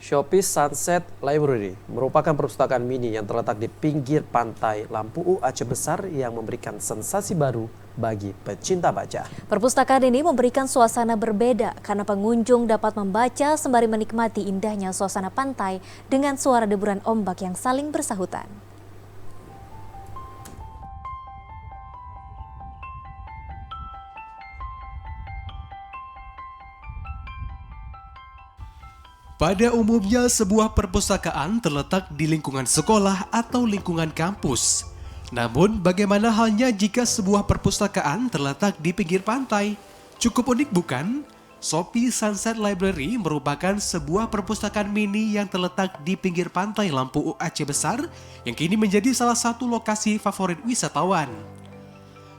Shopee Sunset Library merupakan perpustakaan mini yang terletak di pinggir pantai Lampu Aceh Besar yang memberikan sensasi baru bagi pecinta baca. Perpustakaan ini memberikan suasana berbeda karena pengunjung dapat membaca sembari menikmati indahnya suasana pantai dengan suara deburan ombak yang saling bersahutan. Pada umumnya, sebuah perpustakaan terletak di lingkungan sekolah atau lingkungan kampus. Namun, bagaimana halnya jika sebuah perpustakaan terletak di pinggir pantai? Cukup unik bukan? Shopee Sunset Library merupakan sebuah perpustakaan mini yang terletak di pinggir pantai Lampu Aceh Besar yang kini menjadi salah satu lokasi favorit wisatawan.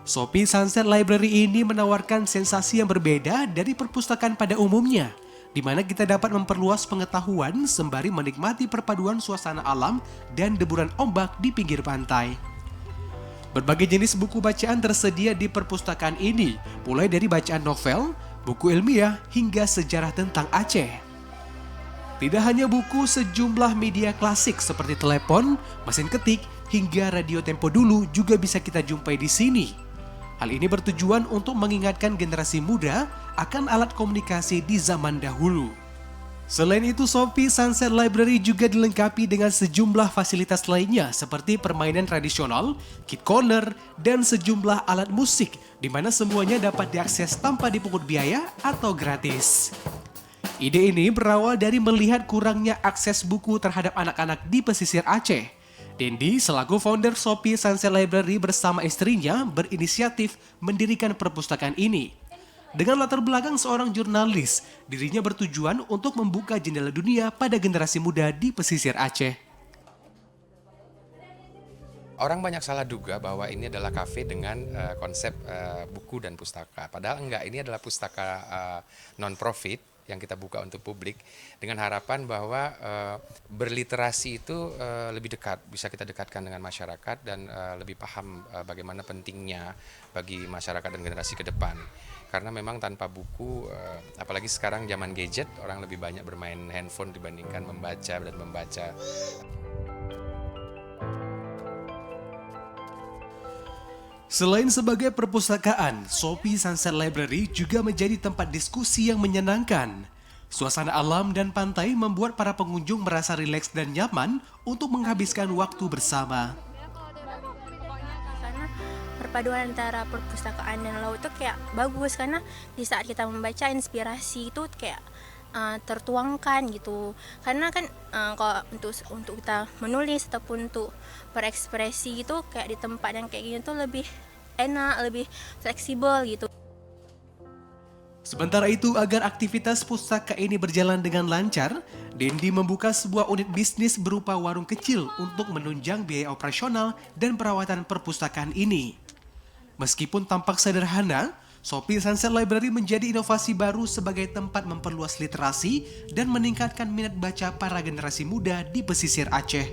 Shopee Sunset Library ini menawarkan sensasi yang berbeda dari perpustakaan pada umumnya, di mana kita dapat memperluas pengetahuan sembari menikmati perpaduan suasana alam dan deburan ombak di pinggir pantai. Berbagai jenis buku bacaan tersedia di perpustakaan ini, mulai dari bacaan novel, buku ilmiah, hingga sejarah tentang Aceh. Tidak hanya buku, sejumlah media klasik seperti telepon, mesin ketik, hingga radio tempo dulu juga bisa kita jumpai di sini. Hal ini bertujuan untuk mengingatkan generasi muda akan alat komunikasi di zaman dahulu. Selain itu, Shopee Sunset Library juga dilengkapi dengan sejumlah fasilitas lainnya seperti permainan tradisional, kid corner, dan sejumlah alat musik, di mana semuanya dapat diakses tanpa dipungut biaya atau gratis. Ide ini berawal dari melihat kurangnya akses buku terhadap anak-anak di pesisir Aceh. Dendi selaku founder Shopee Sunset Library bersama istrinya berinisiatif mendirikan perpustakaan ini. Dengan latar belakang seorang jurnalis, dirinya bertujuan untuk membuka jendela dunia pada generasi muda di pesisir Aceh. Orang banyak salah duga bahwa ini adalah kafe dengan konsep buku dan pustaka. Padahal enggak, ini adalah pustaka non-profit yang kita buka untuk publik dengan harapan bahwa berliterasi itu lebih dekat, bisa kita dekatkan dengan masyarakat dan lebih paham bagaimana pentingnya bagi masyarakat dan generasi ke depan. Karena memang tanpa buku, apalagi sekarang zaman gadget, orang lebih banyak bermain handphone dibandingkan membaca dan membaca. Selain sebagai perpustakaan, Shopee Sunset Library juga menjadi tempat diskusi yang menyenangkan. Suasana alam dan pantai membuat para pengunjung merasa rileks dan nyaman untuk menghabiskan waktu bersama. Karena perpaduan antara perpustakaan dan laut itu kayak bagus, karena di saat kita membaca inspirasi itu kayak tertuangkan gitu. Karena kan kalau untuk kita menulis ataupun untuk berekspresi gitu kayak di tempat yang kayak gini tuh lebih enak, lebih fleksibel gitu. Sementara itu, agar aktivitas pustaka ini berjalan dengan lancar, Dendi membuka sebuah unit bisnis berupa warung kecil untuk menunjang biaya operasional dan perawatan perpustakaan ini. Meskipun tampak sederhana, Shopee Sunset Library menjadi inovasi baru sebagai tempat memperluas literasi dan meningkatkan minat baca para generasi muda di pesisir Aceh.